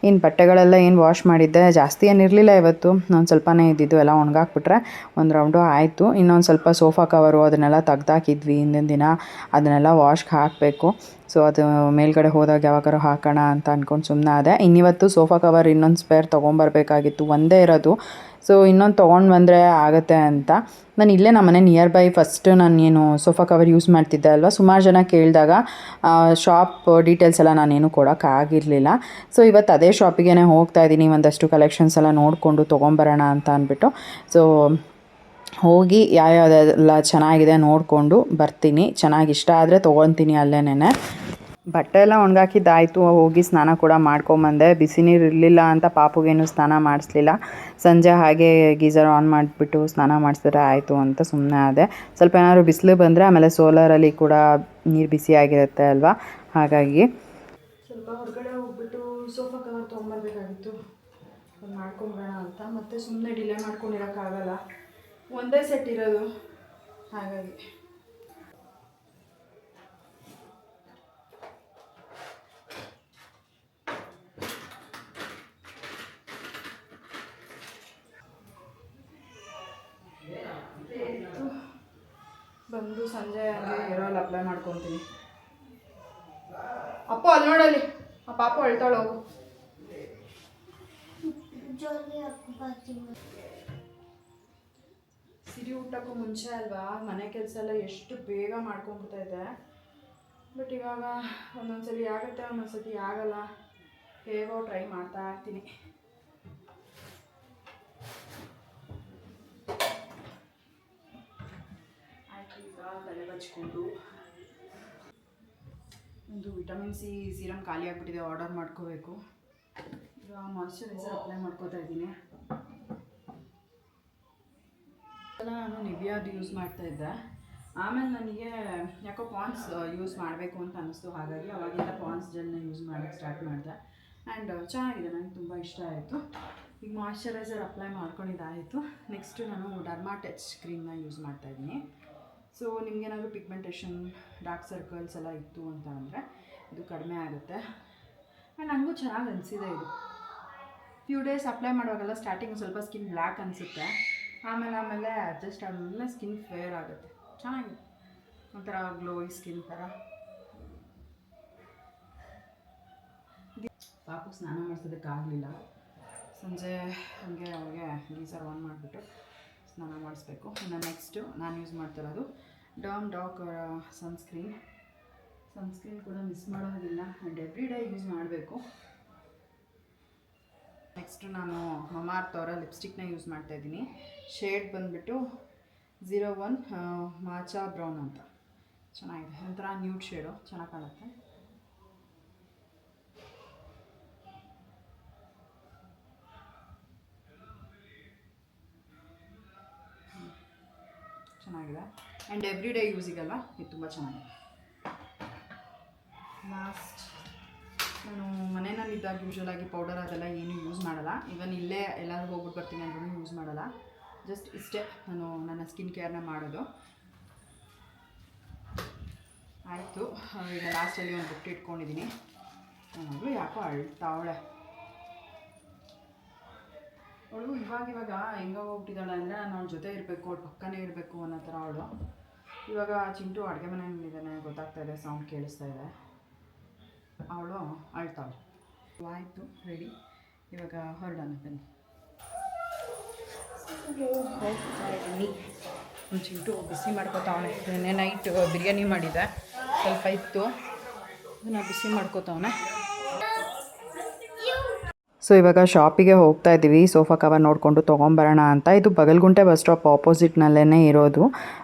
Speaker 1: ಇನ್ನು ಬಟ್ಟೆಗಳೆಲ್ಲ ಏನು ವಾಶ್ ಮಾಡಿದ್ದೆ ಜಾಸ್ತಿ ಏನಿರಲಿಲ್ಲ ಇವತ್ತು, ಒಂದು ಸ್ವಲ್ಪನೇ ಇದ್ದಿದ್ದು. ಎಲ್ಲ ಒಣಗಾಕ್ಬಿಟ್ರೆ ಒಂದು ರೌಂಡು ಆಯಿತು. ಇನ್ನೊಂದು ಸ್ವಲ್ಪ ಸೋಫಾ ಕವರು ಅದನ್ನೆಲ್ಲ ತೆಗ್ದಾಕಿದ್ವಿ ಹಿಂದಿನ ದಿನ, ಅದನ್ನೆಲ್ಲ ವಾಶ್ಗೆ ಹಾಕಬೇಕು. ಸೊ ಅದು ಮೇಲ್ಗಡೆ ಹೋದಾಗ ಯಾವಾಗಾರು ಹಾಕೋಣ ಅಂತ ಅಂದ್ಕೊಂಡು ಸುಮ್ಮನೆ ಅದೇ. ಇನ್ನಿವತ್ತು ಸೋಫಾ ಕವರ್ ಇನ್ನೊಂದು ಸ್ಪೇರ್ ತೊಗೊಂಬರ್ಬೇಕಾಗಿತ್ತು, ಒಂದೇ ಇರೋದು. ಸೊ ಇನ್ನೊಂದು ತೊಗೊಂಡು ಬಂದರೆ ಆಗುತ್ತೆ ಅಂತ ನಾನು ಇಲ್ಲೇ ನಮ್ಮ ಮನೆ ನಿಯರ್ ಬೈ ಫಸ್ಟ್ ನಾನು ಏನು ಸೋಫಾ ಕವರ್ ಯೂಸ್ ಮಾಡ್ತಿದ್ದೆ ಅಲ್ವಾ, ಸುಮಾರು ಜನ ಕೇಳಿದಾಗ ಶಾಪ್ ಡೀಟೇಲ್ಸ್ ಎಲ್ಲ ನಾನೇನು ಕೊಡೋಕ್ಕಾಗಿರಲಿಲ್ಲ. ಸೊ ಇವತ್ತು ಅದೇ ಶಾಪಿಗೆ ಹೋಗ್ತಾ ಇದ್ದೀನಿ, ಒಂದಷ್ಟು ಕಲೆಕ್ಷನ್ಸ್ ಎಲ್ಲ ನೋಡಿಕೊಂಡು ತೊಗೊಂಬರೋಣ ಅಂತ ಅಂದ್ಬಿಟ್ಟು. ಸೊ ಹೋಗಿ ಯಾವ್ಯಾವುದೆಲ್ಲ ಚೆನ್ನಾಗಿದೆ ನೋಡಿಕೊಂಡು ಬರ್ತೀನಿ. ಚೆನ್ನಾಗಿ ಇಷ್ಟ ಆದರೆ ತೊಗೊತೀನಿ ಅಲ್ಲೇನೆ. ಬಟ್ಟೆ ಎಲ್ಲ ಒಣಗಾಕಿದ್ದಾಯಿತು. ಹೋಗಿ ಸ್ನಾನ ಕೂಡ ಮಾಡ್ಕೊಂಬಂದೆ. ಬಿಸಿ ನೀರು ಇರಲಿಲ್ಲ ಅಂತ ಪಾಪುಗೇನು ಸ್ನಾನ ಮಾಡಿಸ್ಲಿಲ್ಲ. ಸಂಜೆ ಹಾಗೆ ಗೀಝರ್ ಆನ್ ಮಾಡಿಬಿಟ್ಟು ಸ್ನಾನ ಮಾಡಿಸಿದ್ರೆ ಆಯಿತು ಅಂತ ಸುಮ್ಮನೆ ಆದೆ. ಸ್ವಲ್ಪ ಏನಾದ್ರು ಬಿಸಿಲು ಬಂದರೆ ಆಮೇಲೆ ಸೋಲಾರಲ್ಲಿ ಕೂಡ ನೀರು ಬಿಸಿಯಾಗಿರುತ್ತೆ ಅಲ್ವಾ, ಹಾಗಾಗಿ ಸ್ವಲ್ಪ ಹೊರಗಡೆ ಹೋಗ್ಬಿಟ್ಟು ಸೋಫಾ ಕವರ್ ತೊಗೊಂಬರ್ಬೇಕಾಗಿತ್ತು, ಮಾಡ್ಕೊಂಬರೋಣ ಅಂತ. ಮತ್ತೆ ಸುಮ್ಮನೆ ಡಿಲೇ ಮಾಡ್ಕೊಂಡಿರೋಕ್ಕಾಗಲ್ಲ, ಒಂದೇ ಸೆಟ್ ಇರೋದು, ಹಾಗಾಗಿ ಬಂದು ಸಂಜೆ ಹೇರ್ ಆಯಿಲ್ ಅಪ್ಲೈ ಮಾಡ್ಕೊತೀನಿ. ಅಪ್ಪ ಅಲ್ಲಿ ನೋಡಲ್ಲಿ, ಆ ಪಾಪು ಅಳ್ತಾಳೆ, ಹೋಗು. ಸಿರಿ ಊಟಕ್ಕೂ ಮುಂಚೆ ಅಲ್ವಾ ಮನೆ ಕೆಲಸ ಎಲ್ಲ ಎಷ್ಟು ಬೇಗ ಮಾಡ್ಕೊಂಡ್ಬಿಡ್ತಾ ಇದೆ. ಬಟ್ ಇವಾಗ ಒಂದೊಂದ್ಸಲಿ ಆಗುತ್ತೆ, ಒಂದೊಂದ್ಸತಿ ಆಗಲ್ಲ. ಹೇಗೋ ಟ್ರೈ ಮಾಡ್ತಾ ಇರ್ತೀನಿ. ಆಯ್ತು, ಈಗ ತಲೆ ಬಚ್ಕೊಂಡು ಒಂದು ವಿಟಮಿನ್ ಸಿ ಸೀರಮ್ ಖಾಲಿ ಆಗಿಬಿಟ್ಟಿದೆ, ಆರ್ಡರ್ ಮಾಡ್ಕೋಬೇಕು. ಈಗ ಮಾಯ್ಶ್ಚರೈಸರ್ ಅಪ್ಲೈ ಮಾಡ್ಕೋತಾ ಇದ್ದೀನಿ. ನಾನು ನಿವಿಯಾದು ಯೂಸ್ ಮಾಡ್ತಾಯಿದ್ದೆ, ಆಮೇಲೆ ನನಗೆ ಯಾಕೋ ಪಾನ್ಸ್ ಯೂಸ್ ಮಾಡಬೇಕು ಅಂತ ಅನ್ನಿಸ್ತು. ಹಾಗಾಗಿ ಅವಾಗಿಂದ ಪಾನ್ಸ್ ಜೆಲ್ನ ಯೂಸ್ ಮಾಡೋಕ್ಕೆ ಸ್ಟಾರ್ಟ್ ಮಾಡಿದೆ. ಆ್ಯಂಡ್ ಚೆನ್ನಾಗಿದೆ, ನನಗೆ ತುಂಬ ಇಷ್ಟ ಆಯಿತು. ಈಗ ಮಾಯ್ಶ್ಚರೈಸರ್ ಅಪ್ಲೈ ಮಾಡ್ಕೊಂಡಿದ್ದಾಯಿತು. ನೆಕ್ಸ್ಟು ನಾನು ಡರ್ಮಾ ಟಚ್ ಕ್ರೀಮ್ನ ಯೂಸ್ ಮಾಡ್ತಾಯಿದ್ದೀನಿ. ಸೊ ನಿಮಗೇನಾದರೂ ಪಿಗ್ಮೆಂಟೇಷನ್, ಡಾರ್ಕ್ ಸರ್ಕಲ್ಸ್ ಎಲ್ಲ ಇತ್ತು ಅಂತ ಅಂದರೆ ಇದು ಕಡಿಮೆ ಆಗುತ್ತೆ. ಆ್ಯಂಡ್ ನನಗೂ ಚೆನ್ನಾಗಿ ಅನಿಸಿದೆ ಇದು. ಫ್ಯೂ ಡೇಸ್ ಅಪ್ಲೈ ಮಾಡುವಾಗೆಲ್ಲ ಸ್ಟಾರ್ಟಿಂಗ್ ಸ್ವಲ್ಪ ಸ್ಕಿನ್ ಬ್ಲ್ಯಾಕ್ ಅನಿಸುತ್ತೆ, ಆಮೇಲೆ ಅಡ್ಜಸ್ಟ್ ಆದಮೇಲೆ ಸ್ಕಿನ್ ಫೇರ್ ಆಗುತ್ತೆ. ಚೆನ್ನಾಗಿದೆ, ಒಂಥರ ಗ್ಲೋಯಿ ಸ್ಕಿನ್ ಥರ. ಪಾಪು ಸ್ನಾನ ಮಾಡಿಸೋದಕ್ಕಾಗಲಿಲ್ಲ. ಸಂಜೆ ಹಾಗೆ ಅವ್ರಿಗೆ ಗೀಸರ್ ಆನ್ ಮಾಡಿಬಿಟ್ಟು ಸ್ನಾನ ಮಾಡಿಸ್ಬೇಕು. ಇನ್ನು ನೆಕ್ಸ್ಟು ನಾನು ಯೂಸ್ ಮಾಡ್ತಿರೋದು ಡಾಕ್ ಸನ್ಸ್ಕ್ರೀನ್ ಕೂಡ ಮಿಸ್ ಮಾಡೋದಿಲ್ಲ ಆ್ಯಂಡ್ ಎವ್ರಿ ಡೇ ಯೂಸ್ ಮಾಡಬೇಕು. ನೆಕ್ಸ್ಟು ನಾನು ಮಮಾರ್ತ್ ಅವರ ಲಿಪ್ಸ್ಟಿಕ್ನ ಯೂಸ್ ಮಾಡ್ತಾಯಿದ್ದೀನಿ. ಶೇಡ್ ಬಂದುಬಿಟ್ಟು 01 ಮಾಚಾ ಬ್ರೌನ್ ಅಂತ. ಚೆನ್ನಾಗಿದೆ, ಒಂಥರ ನ್ಯೂಡ್ ಶೇಡು, ಚೆನ್ನಾಗಿ ಕಾಣುತ್ತೆ. ಚೆನ್ನಾಗಿದೆ ಆ್ಯಂಡ್ ಎವ್ರಿ ಡೇ ಯೂಸಿಗಲ್ಲ, ಇದು ತುಂಬ ಚೆನ್ನಾಗಿದೆ. ಲಾಸ್ಟ್ ನಾನು ಮನೆಯಲ್ಲಿದ್ದಾಗ ಯೂಶ್ವಲಾಗಿ ಪೌಡರ್ ಅದೆಲ್ಲ ಏನೂ ಯೂಸ್ ಮಾಡಲ್ಲ. ಈವನ್ ಇಲ್ಲೇ ಎಲ್ಲಾದ್ರೂ ಹೋಗ್ಬಿಟ್ಟು ಬರ್ತೀನಿ ಅಂದ್ರೂ ಯೂಸ್ ಮಾಡಲ್ಲ. ಜಸ್ಟ್ ಇಷ್ಟೇ ನಾನು ನನ್ನ ಸ್ಕಿನ್ ಕೇರ್ನ ಮಾಡೋದು. ಆಯಿತು, ಈಗ ಲಾಸ್ಟಲ್ಲಿ ಒಂದು ಬುಟ್ಟಿ ಇಟ್ಕೊಂಡಿದ್ದೀನಿ. ನಾನು ಯಾಕೋ ಅಳ್ತಾವಳೆ ಅವಳು. ಇವಾಗ ಹೆಂಗೆ ಹೋಗ್ಬಿಟ್ಟಿದ್ದಾಳೆ ಅಂದರೆ ನಾನು ಅವಳ ಜೊತೆ ಇರಬೇಕು, ಅವಳು ಪಕ್ಕನೇ ಇರಬೇಕು ಅನ್ನೋ ಥರ ಅವಳು. ಇವಾಗ ಚಿಂಟು ಅಡುಗೆ ಮನೆಯಲ್ಲಿದ್ದಾನೆ, ಗೊತ್ತಾಗ್ತಾ ಇದೆ, ಸೌಂಡ್ ಕೇಳಿಸ್ತಾ ಇದೆ. ಅವಳು ಅಳ್ತಾವಳು. ಆಯಿತು, ರೆಡಿ, ಇವಾಗ ಹೊರಡೋಣ ಬನ್ನಿ. ಚಿಂಟು ಬಿಸಿ ಮಾಡ್ಕೋತಾವನೆ. ನಿನ್ನೆ ನೈಟ್ ಬಿರಿಯಾನಿ ಮಾಡಿದ್ದೆ, ಸ್ವಲ್ಪ ಇತ್ತು, ಅದನ್ನು ಬಿಸಿ ಮಾಡ್ಕೋತಾವನೆ. ಸೊ ಇವಾಗ ಶಾಪಿಗೆ ಹೋಗ್ತಾ ಇದ್ದೀವಿ, ಸೋಫಾ ಕವರ್ ನೋಡಿಕೊಂಡು ತೊಗೊಂಬರೋಣ ಅಂತ. ಇದು ಬಗಲ್ಗುಂಟೆ ಬಸ್ ಸ್ಟಾಪ್ ಆಪೋಸಿಟ್ನಲ್ಲೇ ಇರೋದು.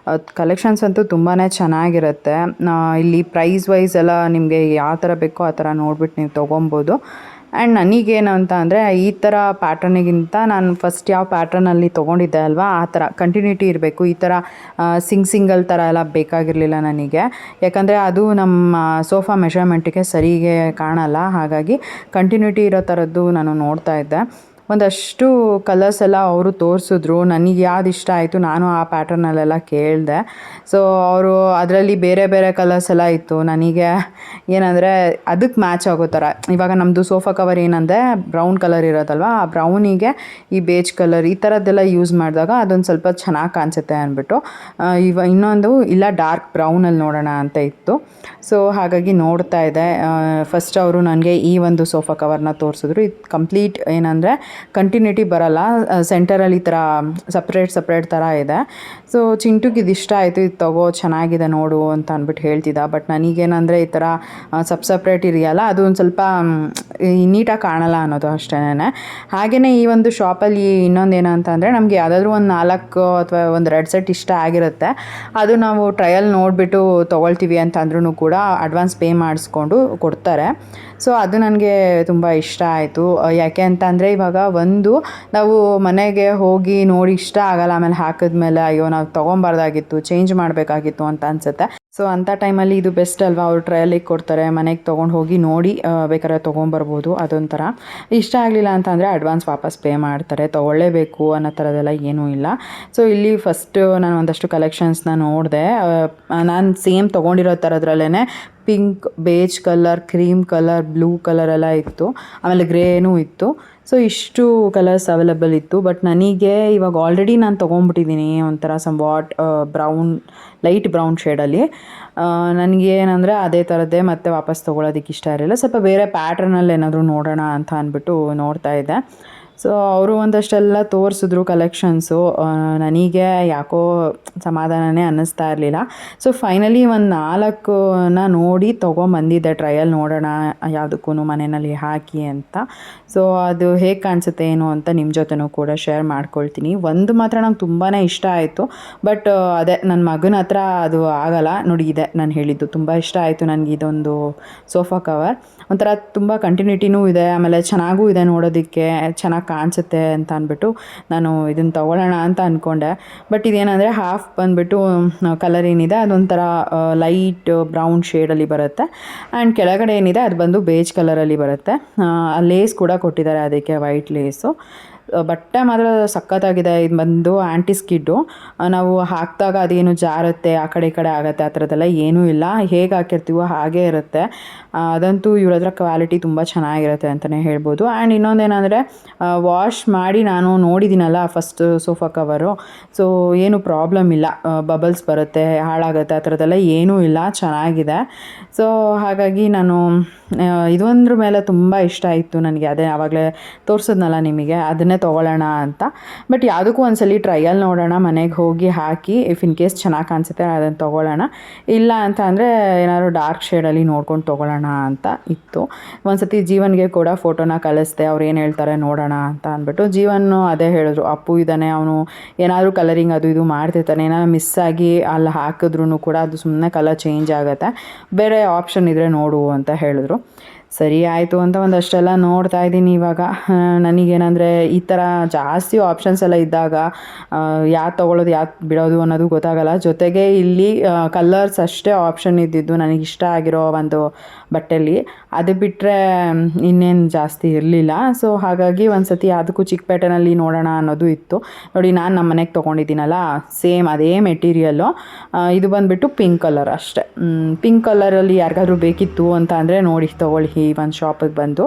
Speaker 1: ಕಲೆಕ್ಷನ್ಸ್ ಅಂತೂ ತುಂಬಾ ಚೆನ್ನಾಗಿರುತ್ತೆ. ಇಲ್ಲಿ ಪ್ರೈಸ್ ವೈಸ್ ಎಲ್ಲ ನಿಮಗೆ ಯಾವ ಥರ ಬೇಕೋ ಆ ಥರ ನೋಡ್ಬಿಟ್ಟು ನೀವು ತೊಗೊಬೋದು. ಆ್ಯಂಡ್ ನನಗೇನು ಅಂತ ಅಂದರೆ ಈ ಥರ ಪ್ಯಾಟ್ರನಿಗಿಂತ ನಾನು ಫಸ್ಟ್ ಯಾವ ಪ್ಯಾಟ್ರನಲ್ಲಿ ತೊಗೊಂಡಿದ್ದೆ ಅಲ್ವಾ ಆ ಥರ ಕಂಟಿನ್ಯೂಟಿ ಇರಬೇಕು. ಈ ಥರ ಸಿಂಗಲ್ ಥರ ಎಲ್ಲ ಬೇಕಾಗಿರಲಿಲ್ಲ ನನಗೆ, ಯಾಕಂದರೆ ಅದು ನಮ್ಮ ಸೋಫಾ ಮೆಷರ್ಮೆಂಟಿಗೆ ಸರಿಗೆ ಕಾಣಲ್ಲ. ಹಾಗಾಗಿ ಕಂಟಿನ್ಯೂಟಿ ಇರೋ ಥರದ್ದು ನಾನು ನೋಡ್ತಾ ಇದ್ದೆ. ಒಂದಷ್ಟು ಕಲರ್ಸ್ ಎಲ್ಲ ಅವರು ತೋರಿಸಿದ್ರು, ನನಗೆ ಯಾವ್ದು ಇಷ್ಟ ಆಯಿತು ನಾನು ಆ ಪ್ಯಾಟರ್ನಲ್ಲೆಲ್ಲ ಕೇಳಿದೆ. ಸೊ ಅವರು ಅದರಲ್ಲಿ ಬೇರೆ ಬೇರೆ ಕಲರ್ಸ್ ಎಲ್ಲ ಇತ್ತು. ನನಗೆ ಏನಂದರೆ ಅದಕ್ಕೆ ಮ್ಯಾಚ್ ಆಗೋ ಥರ, ಇವಾಗ ನಮ್ಮದು ಸೋಫಾ ಕವರ್ ಏನಂದರೆ ಬ್ರೌನ್ ಕಲರ್ ಇರೋದಲ್ವ, ಆ ಬ್ರೌನಿಗೆ ಈ ಬೇಜ್ ಕಲರ್ ಈ ಥರದ್ದೆಲ್ಲ ಯೂಸ್ ಮಾಡಿದಾಗ ಅದೊಂದು ಸ್ವಲ್ಪ ಚೆನ್ನಾಗಿ ಕಾಣಿಸುತ್ತೆ ಅಂದ್ಬಿಟ್ಟು ಇನ್ನೊಂದು ಇಲ್ಲ ಡಾರ್ಕ್ ಬ್ರೌನಲ್ಲಿ ನೋಡೋಣ ಅಂತ ಇತ್ತು. ಸೊ ಹಾಗಾಗಿ ನೋಡ್ತಾ ಇದ್ದೆ. ಫಸ್ಟ್ ಅವರು ನನಗೆ ಈ ಒಂದು ಸೋಫಾ ಕವರ್ನ ತೋರಿಸಿದ್ರು. ಇದು ಕಂಪ್ಲೀಟ್ ಏನಂದರೆ ಕಂಟಿನ್ಯೂಟಿ ಬರಲ್ಲ, ಸೆಂಟರಲ್ಲಿ ಈ ಥರ ಸಪ್ರೇಟ್ ಥರ ಇದೆ. ಸೊ ಚಿಂಟುಗೆ ಇದು ಇಷ್ಟ ಆಯಿತು, ಇದು ತಗೋ ಚೆನ್ನಾಗಿದೆ ನೋಡು ಅಂತ ಅಂದ್ಬಿಟ್ಟು ಹೇಳ್ತಿದ್ದ. ಬಟ್ ನನಗೇನಂದರೆ ಈ ಥರ ಸಪ್ರೇಟ್ ಇರಲ್ಲ, ಅದು ಒಂದು ಸ್ವಲ್ಪ ನೀಟಾಗಿ ಕಾಣಲ್ಲ ಅನ್ನೋದು ಅಷ್ಟೇ. ಹಾಗೆಯೇ ಈ ಒಂದು ಶಾಪಲ್ಲಿ ಇನ್ನೊಂದೇನು ಅಂತ ಅಂದರೆ ನಮಗೆ ಯಾವುದಾದ್ರೂ ಒಂದು 4 ಅಥವಾ ಒಂದು 2 ಸೆಟ್ ಇಷ್ಟ ಆಗಿರುತ್ತೆ, ಅದು ನಾವು ಟ್ರಯಲ್ ನೋಡಿಬಿಟ್ಟು ತೊಗೊಳ್ತೀವಿ ಅಂತ ಅಂದ್ರೂ ಕೂಡ ಅಡ್ವಾನ್ಸ್ ಪೇ ಮಾಡಿಸ್ಕೊಂಡು ಕೊಡ್ತಾರೆ. ಸೊ ಅದು ನನಗೆ ತುಂಬ ಇಷ್ಟ ಆಯಿತು. ಯಾಕೆ ಅಂತ ಅಂದರೆ ಇವಾಗ ನಾವು ಮನೆಗೆ ಹೋಗಿ ನೋಡಿ ಇಷ್ಟ ಆಗಲ್ಲ, ಆಮೇಲೆ ಹಾಕಿದ್ಮೇಲೆ ಅಯ್ಯೋ ನಾವು ತೊಗೊಬಾರ್ದಾಗಿತ್ತು, ಚೇಂಜ್ ಮಾಡಬೇಕಾಗಿತ್ತು ಅಂತ ಅನಿಸುತ್ತೆ. ಸೊ ಅಂಥ ಟೈಮಲ್ಲಿ ಇದು ಬೆಸ್ಟ್ ಅಲ್ವಾ, ಅವರು ಟ್ರಯಲಿಗೆ ಕೊಡ್ತಾರೆ, ಮನೆಗೆ ತೊಗೊಂಡು ಹೋಗಿ ನೋಡಿ ಬೇಕಾದ್ರೆ ತೊಗೊಂಬರ್ಬೋದು. ಅದೊಂಥರ ಇಷ್ಟ ಆಗಲಿಲ್ಲ ಅಂತಂದರೆ ಅಡ್ವಾನ್ಸ್ ವಾಪಸ್ ಪೇ ಮಾಡ್ತಾರೆ, ತೊಗೊಳ್ಳೇಬೇಕು ಅನ್ನೋ ಥರದ್ದೆಲ್ಲ ಏನೂ ಇಲ್ಲ. ಸೊ ಇಲ್ಲಿ ಫಸ್ಟು ನಾನು ಒಂದಷ್ಟು ಕಲೆಕ್ಷನ್ಸ್ನ ನೋಡಿದೆ. ನಾನು ಸೇಮ್ ತೊಗೊಂಡಿರೋ ಥರದ್ರಲ್ಲೇ pink, beige colour, cream colour, blue colour ಎಲ್ಲ ಇತ್ತು, ಆಮೇಲೆ ಗ್ರೇನೂ ಇತ್ತು. ಸೊ ಇಷ್ಟು ಕಲರ್ಸ್ ಅವೈಲಬಲ್ ಇತ್ತು. ಬಟ್ ನನಗೆ ಇವಾಗ ಆಲ್ರೆಡಿ ನಾನು ತೊಗೊಂಡ್ಬಿಟ್ಟಿದ್ದೀನಿ ಒಂಥರ ಬ್ರೌನ್, ಲೈಟ್ ಬ್ರೌನ್ ಶೇಡಲ್ಲಿ. ನನಗೇನಂದರೆ ಅದೇ ಥರದ್ದೇ ಮತ್ತೆ ವಾಪಸ್ ತೊಗೊಳೋದಕ್ಕೆ ಇಷ್ಟ ಇರಲಿಲ್ಲ. ಸ್ವಲ್ಪ ಬೇರೆ ಪ್ಯಾಟ್ರನಲ್ಲಿ ಏನಾದರೂ ನೋಡೋಣ ಅಂತ ಅಂದ್ಬಿಟ್ಟು ನೋಡ್ತಾ ಇದ್ದೆ. ಸೊ ಅವರು ಒಂದಷ್ಟೆಲ್ಲ ತೋರಿಸಿದ್ರು ಕಲೆಕ್ಷನ್ಸು, ನನಗೆ ಯಾಕೋ ಸಮಾಧಾನನೇ ಅನ್ನಿಸ್ತಾ ಇರಲಿಲ್ಲ. ಸೊ ಫೈನಲಿ ಒಂದು 4ನ ನೋಡಿ ತೊಗೊಂಬಂದಿದ್ದೆ, ಟ್ರಯಲ್ ನೋಡೋಣ ಯಾವುದಕ್ಕೂ ಮನೆಯಲ್ಲಿ ಹಾಕಿ ಅಂತ. ಸೊ ಅದು ಹೇಗೆ ಕಾಣಿಸುತ್ತೆ ಏನು ಅಂತ ನಿಮ್ಮ ಜೊತೆನೂ ಕೂಡ ಶೇರ್ ಮಾಡ್ಕೊಳ್ತೀನಿ. ಒಂದು ಮಾತ್ರ ನಂಗೆ ತುಂಬಾ ಇಷ್ಟ ಆಯಿತು, ಬಟ್ ಅದೇ ನನ್ನ ಮಗನ ಹತ್ರ ಅದು ಆಗಲ್ಲ ನೋಡಿ. ಇದೆ ನಾನು ಹೇಳಿದ್ದು, ತುಂಬ ಇಷ್ಟ ಆಯಿತು ನನಗೆ ಇದೊಂದು ಸೋಫಾ ಕವರ್. ಒಂಥರ ತುಂಬ ಕಂಟಿನ್ಯೂಟಿನೂ ಇದೆ, ಆಮೇಲೆ ಚೆನ್ನಾಗೂ ಇದೆ, ನೋಡೋದಕ್ಕೆ ಚೆನ್ನಾಗಿ ಚೆನ್ನಾಗಿ ಕಾಣಿಸುತ್ತೆ ಅಂತ ಅಂದ್ಬಿಟ್ಟು ನಾನು ಇದನ್ನು ತೊಗೊಳ್ಳೋಣ ಅಂತ ಅಂದ್ಕೊಂಡೆ. ಬಟ್ ಇದೇನಂದರೆ ಹಾಫ್ ಬಂದುಬಿಟ್ಟು ಕಲರ್ ಏನಿದೆ ಅದೊಂಥರ ಲೈಟ್ ಬ್ರೌನ್ ಶೇಡಲ್ಲಿ ಬರುತ್ತೆ. ಆ್ಯಂಡ್ ಕೆಳಗಡೆ ಏನಿದೆ ಅದು ಬಂದು ಬೇಜ್ ಕಲರಲ್ಲಿ ಬರುತ್ತೆ. ಲೇಸ್ ಕೂಡ ಕೊಟ್ಟಿದ್ದಾರೆ ಅದಕ್ಕೆ, ವೈಟ್ ಲೇಸು. ಬಟ್ಟೆ ಮಾತ್ರ ಸಖತ್ತಾಗಿದೆ. ಇದು ಬಂದು ಆ್ಯಂಟಿ ಸ್ಕಿಡ್ಡು. ನಾವು ಹಾಕಿದಾಗ ಅದೇನು ಜಾರುತ್ತೆ, ಆ ಕಡೆ ಈ ಕಡೆ ಆಗುತ್ತೆ, ಆ ಥರದ್ದೆಲ್ಲ ಏನೂ ಇಲ್ಲ. ಹೇಗೆ ಹಾಕಿರ್ತೀವೋ ಹಾಗೇ ಇರುತ್ತೆ. ಅದಂತೂ ಇವ್ರ ಹತ್ರ ಕ್ವಾಲಿಟಿ ತುಂಬ ಚೆನ್ನಾಗಿರುತ್ತೆ ಅಂತಲೇ ಹೇಳ್ಬೋದು. ಆ್ಯಂಡ್ ಇನ್ನೊಂದೇನೆಂದರೆ ವಾಶ್ ಮಾಡಿ ನಾನು ನೋಡಿದ್ದೀನಲ್ಲ ಫಸ್ಟ್ ಸೋಫಾ ಕವರು, ಸೊ ಏನು ಪ್ರಾಬ್ಲಮ್ ಇಲ್ಲ. ಬಬಲ್ಸ್ ಬರುತ್ತೆ, ಹಾಳಾಗುತ್ತೆ, ಆ ಥರದ್ದೆಲ್ಲ ಏನೂ ಇಲ್ಲ, ಚೆನ್ನಾಗಿದೆ. ಸೊ ಹಾಗಾಗಿ ನಾನು ಇದೊಂದ್ರ ಮೇಲೆ ತುಂಬ ಇಷ್ಟ ಆಯಿತು ನನಗೆ. ಅದೇ ಆವಾಗಲೇ ತೋರಿಸಿದ್ನಲ್ಲ ನಿಮಗೆ, ಅದನ್ನೇ ತೊಗೊಳ್ಳೋಣ ಅಂತ. ಬಟ್ ಯಾವುದಕ್ಕೂ ಒಂದ್ಸಲಿ ಟ್ರಯಲ್ ನೋಡೋಣ, ಮನೆಗೆ ಹೋಗಿ ಹಾಕಿ ಇಫ್ ಇನ್ ಕೇಸ್ ಚೆನ್ನಾಗಿ ಕಾಣಿಸುತ್ತೆ ಅದನ್ನು ತೊಗೊಳ್ಳೋಣ. ಇಲ್ಲ ಅಂತ ಅಂದರೆ ಏನಾದ್ರು ಡಾರ್ಕ್ ಶೇಡಲ್ಲಿ ನೋಡ್ಕೊಂಡು ತೊಗೊಳ್ಳೋಣ ಅಂತ ಇತ್ತು. ಒಂದ್ಸತಿ ಜೀವನ್ಗೆ ಕೂಡ ಫೋಟೋನ ಕಳಿಸ್ದೆ, ಅವ್ರು ಏನು ಹೇಳ್ತಾರೆ ನೋಡೋಣ ಅಂತ ಅಂದ್ಬಿಟ್ಟು. ಜೀವನು ಅದೇ ಹೇಳಿದ್ರು, ಅಪ್ಪು ಇದ್ದಾನೆ, ಅವನು ಏನಾದರೂ ಕಲರಿಂಗ್ ಅದು ಇದು ಮಾಡ್ತಿರ್ತಾನೆ, ಏನಾದ್ರು ಮಿಸ್ ಆಗಿ ಅಲ್ಲಿ ಹಾಕಿದ್ರೂ ಕೂಡ ಅದು ಸುಮ್ಮನೆ ಕಲರ್ ಚೇಂಜ್ ಆಗುತ್ತೆ, ಬೇರೆ ಆಪ್ಷನ್ ಇದ್ದರೆ ನೋಡು ಅಂತ ಹೇಳಿದ್ರು. ಸರಿ ಆಯಿತು ಅಂತ ಒಂದಷ್ಟೆಲ್ಲ ನೋಡ್ತಾ ಇದ್ದೀನಿ ಇವಾಗ. ನನಗೇನೆಂದರೆ ಈ ಥರ ಜಾಸ್ತಿ ಆಪ್ಷನ್ಸ್ ಎಲ್ಲ ಇದ್ದಾಗ ಯಾವ್ದು ತೊಗೊಳ್ಳೋದು ಯಾವ್ದು ಬಿಡೋದು ಅನ್ನೋದು ಗೊತ್ತಾಗಲ್ಲ. ಜೊತೆಗೆ ಇಲ್ಲಿ ಕಲರ್ಸ್ ಅಷ್ಟೇ ಆಪ್ಷನ್ ಇದ್ದಿದ್ದು ನನಗಿಷ್ಟ ಆಗಿರೋ ಒಂದು ಬಟ್ಟೆಯಲ್ಲಿ, ಅದು ಬಿಟ್ಟರೆ ಇನ್ನೇನು ಜಾಸ್ತಿ ಇರಲಿಲ್ಲ. ಸೊ ಹಾಗಾಗಿ ಒಂದು ಸತಿ ಅದಕ್ಕೂ ಚಿಕ್ಕಪೇಟೆನಲ್ಲಿ ನೋಡೋಣ ಅನ್ನೋದು ಇತ್ತು. ನೋಡಿ, ನಾನು ನಮ್ಮ ಮನೆಗೆ ತೊಗೊಂಡಿದ್ದೀನಲ್ಲ ಸೇಮ್ ಅದೇ ಮೆಟೀರಿಯಲ್ಲು. ಇದು ಬಂದುಬಿಟ್ಟು ಪಿಂಕ್ ಕಲರ್ ಅಷ್ಟೇ. ಪಿಂಕ್ ಕಲರಲ್ಲಿ ಯಾರಿಗಾದ್ರೂ ಬೇಕಿತ್ತು ಅಂತ ಅಂದರೆ ನೋಡಿ ತೊಗೊಳ್ಳಿ, ಒಂದು ಶಾಪಿಗೆ ಬಂದು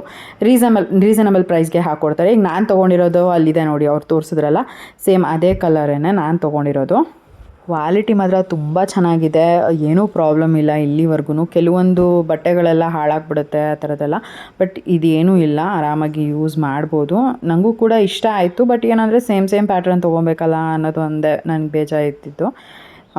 Speaker 1: ರೀಸನಬಲ್ ಪ್ರೈಸ್ಗೆ ಹಾಕ್ಕೊಡ್ತಾರೆ. ಈಗ ನಾನು ತೊಗೊಂಡಿರೋದು ಅಲ್ಲಿದೆ ನೋಡಿ, ಅವ್ರು ತೋರಿಸಿದ್ರಲ್ಲ ಸೇಮ್ ಅದೇ ಕಲರೇನೆ ನಾನು ತೊಗೊಂಡಿರೋದು. ಕ್ವಾಲಿಟಿ ಮಾತ್ರ ತುಂಬ ಚೆನ್ನಾಗಿದೆ, ಏನೂ ಪ್ರಾಬ್ಲಮ್ ಇಲ್ಲ ಇಲ್ಲಿವರೆಗೂ. ಕೆಲವೊಂದು ಬಟ್ಟೆಗಳೆಲ್ಲ ಹಾಳಾಗ್ಬಿಡುತ್ತೆ ಆ ಥರದ್ದೆಲ್ಲ, ಬಟ್ ಇದೇನೂ ಇಲ್ಲ, ಆರಾಮಾಗಿ ಯೂಸ್ ಮಾಡ್ಬೋದು. ನನಗೂ ಕೂಡ ಇಷ್ಟ ಆಯಿತು. ಬಟ್ ಏನಂದರೆ ಸೇಮ್ ಪ್ಯಾಟ್ರನ್ ತೊಗೊಬೇಕಲ್ಲ ಅನ್ನೋದು ಒಂದೇ ನನಗೆ ಬೇಜಾರಿತ್ತಿತ್ತು.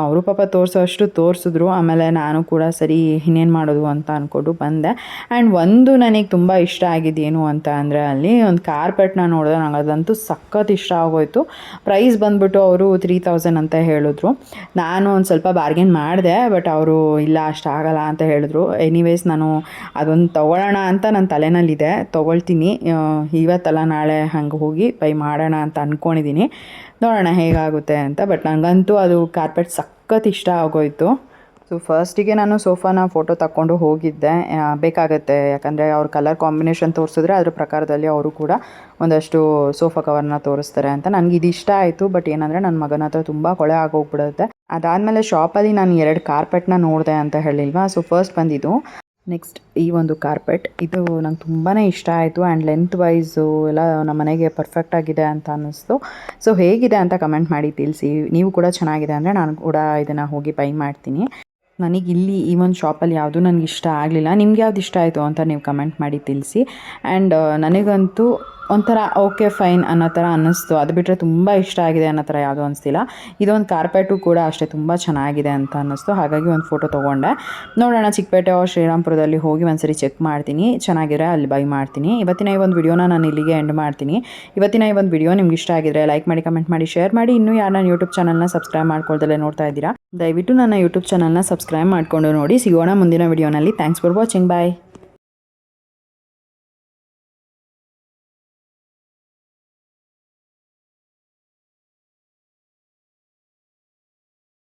Speaker 1: ಅವರು ಪಾಪ ತೋರಿಸೋಷ್ಟು ತೋರಿಸಿದ್ರು. ಆಮೇಲೆ ನಾನು ಕೂಡ ಸರಿ ಇನ್ನೇನು ಮಾಡೋದು ಅಂತ ಅಂದ್ಕೊಂಡು ಬಂದೆ. ಆ್ಯಂಡ್ ಒಂದು ನನಗೆ ತುಂಬ ಇಷ್ಟ ಆಗಿದ್ದೇನು ಅಂತ ಅಂದರೆ ಅಲ್ಲಿ ಒಂದು ಕಾರ್ಪೆಟ್ನ ನೋಡಿದೆ, ನಂಗೆ ಅದಂತೂ ಸಖತ್ ಇಷ್ಟ ಆಗೋಯಿತು. ಪ್ರೈಸ್ ಬಂದುಬಿಟ್ಟು ಅವರು 3000 ಅಂತ ಹೇಳಿದ್ರು. ನಾನು ಒಂದು ಸ್ವಲ್ಪ ಬಾರ್ಗೇನ್ ಮಾಡಿದೆ, ಬಟ್ ಅವರು ಇಲ್ಲ ಅಷ್ಟಾಗಲ್ಲ ಅಂತ ಹೇಳಿದ್ರು. ಎನಿವೇಸ್ ನಾನು ಅದೊಂದು ತೊಗೊಳ್ಳೋಣ ಅಂತ ನನ್ನ ತಲೆನಲ್ಲಿದೆ, ತೊಗೊಳ್ತೀನಿ ಇವತ್ತಲ್ಲ ನಾಳೆ ಹಂಗೆ ಹೋಗಿ ಬೈ ಮಾಡೋಣ ಅಂತ ಅಂದ್ಕೊಂಡಿದ್ದೀನಿ. ನೋಡೋಣ ಹೇಗಾಗುತ್ತೆ ಅಂತ. ಬಟ್ ನನಗಂತೂ ಅದು ಕಾರ್ಪೆಟ್ ಸಖತ್ ಇಷ್ಟ ಆಗೋಯಿತು. ಸೊ ಫಸ್ಟಿಗೆ ನಾನು ಸೋಫಾನ ಫೋಟೋ ತಗೊಂಡು ಹೋಗಿದ್ದೆ, ಬೇಕಾಗುತ್ತೆ ಯಾಕಂದರೆ ಅವ್ರ ಕಲರ್ ಕಾಂಬಿನೇಷನ್ ತೋರಿಸಿದ್ರೆ ಅದ್ರ ಪ್ರಕಾರದಲ್ಲಿ ಅವರು ಕೂಡ ಒಂದಷ್ಟು ಸೋಫಾ ಕವರ್ನ ತೋರಿಸ್ತಾರೆ ಅಂತ. ನನಗೆ ಇದು ಇಷ್ಟ ಆಯಿತು. ಬಟ್ ಏನಂದರೆ ನನ್ನ ಮಗನ ಹತ್ರ ತುಂಬ ಕೊಳೆ ಆಗೋಗ್ಬಿಡುತ್ತೆ. ಅದಾದಮೇಲೆ ಶಾಪಲ್ಲಿ ನಾನು 2 ಕಾರ್ಪೆಟ್ನ ನೋಡಿದೆ ಅಂತ ಹೇಳಿಲ್ವಾ. ಸೊ ಫಸ್ಟ್ ಬಂದಿದ್ದು ನೆಕ್ಸ್ಟ್ ಈ ಒಂದು ಕಾರ್ಪೆಟ್, ಇದು ನಂಗೆ ತುಂಬಾ ಇಷ್ಟ ಆಯಿತು. ಆ್ಯಂಡ್ ಲೆಂತ್ ವೈಸು ಎಲ್ಲ ನಮ್ಮ ಮನೆಗೆ ಪರ್ಫೆಕ್ಟಾಗಿದೆ ಅಂತ ಅನ್ನಿಸ್ತು. ಸೊ ಹೇಗಿದೆ ಅಂತ ಕಮೆಂಟ್ ಮಾಡಿ ತಿಳಿಸಿ. ನೀವು ಕೂಡ ಚೆನ್ನಾಗಿದೆ ಅಂದರೆ ನಾನು ಕೂಡ ಇದನ್ನು ಹೋಗಿ ಬೈ ಮಾಡ್ತೀನಿ. ನನಗಿಲ್ಲಿ ಈ ಒಂದು ಶಾಪಲ್ಲಿ ಯಾವುದೂ ನನಗೆ ಇಷ್ಟ ಆಗಲಿಲ್ಲ. ನಿಮ್ಗೆ ಯಾವ್ದು ಇಷ್ಟ ಆಯಿತು ಅಂತ ನೀವು ಕಮೆಂಟ್ ಮಾಡಿ ತಿಳಿಸಿ. ಆ್ಯಂಡ್ ನನಗಂತೂ ಒಂಥರ ಓಕೆ ಫೈನ್ ಅನ್ನೋ ಥರ ಅನ್ನಿಸ್ತು. ಅದು ಬಿಟ್ಟರೆ ತುಂಬ ಇಷ್ಟ ಆಗಿದೆ ಅನ್ನೋ ಥರ ಯಾವುದೂ ಅನಿಸ್ತಿಲ್ಲ. ಇದೊಂದು ಕಾರ್ಪೆಟು ಕೂಡ ಅಷ್ಟೇ ತುಂಬ ಚೆನ್ನಾಗಿದೆ ಅಂತ ಅನ್ನಿಸ್ತು. ಹಾಗಾಗಿ ಒಂದು ಫೋಟೋ ತೊಗೊಂಡೆ. ನೋಡೋಣ ಚಿಕ್ಕಪೇಟೆ ಶ್ರೀರಾಮ್ಪುರದಲ್ಲಿ ಹೋಗಿ ಒಂದ್ಸರಿ ಚೆಕ್ ಮಾಡ್ತೀನಿ, ಚೆನ್ನಾಗಿದ್ರೆ ಅಲ್ಲಿ ಬೈ ಮಾಡ್ತೀನಿ. ಇವತ್ತಿನ ಈ ಒಂದು ವಿಡಿಯೋನ ನಾನು ಇಲ್ಲಿಗೆ ಎಂಡ್ ಮಾಡ್ತೀನಿ. ಇವತ್ತಿನ ಈ ಒಂದು ವಿಡಿಯೋ ನಿಮ್ಗೆ ಇಷ್ಟ ಆಗಿದ್ರೆ ಲೈಕ್ ಮಾಡಿ, ಕಮೆಂಟ್ ಮಾಡಿ, ಶೇರ್ ಮಾಡಿ. ಇನ್ನೂ ಯಾರು ನನ್ನ ಯೂಟ್ಯೂಬ್ ಚಾನಲ್ನ ಸಬ್ಸ್ಕ್ರೈಬ್ ಮಾಡ್ಕೊಳ್ದಲ್ಲೇ ನೋಡ್ತಾ ಇದ್ದೀರಾ, ದಯವಿಟ್ಟು ನನ್ನ ಯೂಟ್ಯೂಬ್ ಚಾನಲ್ನ ಸಬ್ಸ್ಕ್ರೈಬ್ ಮಾಡಿಕೊಂಡು ನೋಡಿ. ಸಿಗೋಣ ಮುಂದಿನ ವಿಡಿಯೋನಲ್ಲಿ. Thanks for watching. ಬಾಯ್.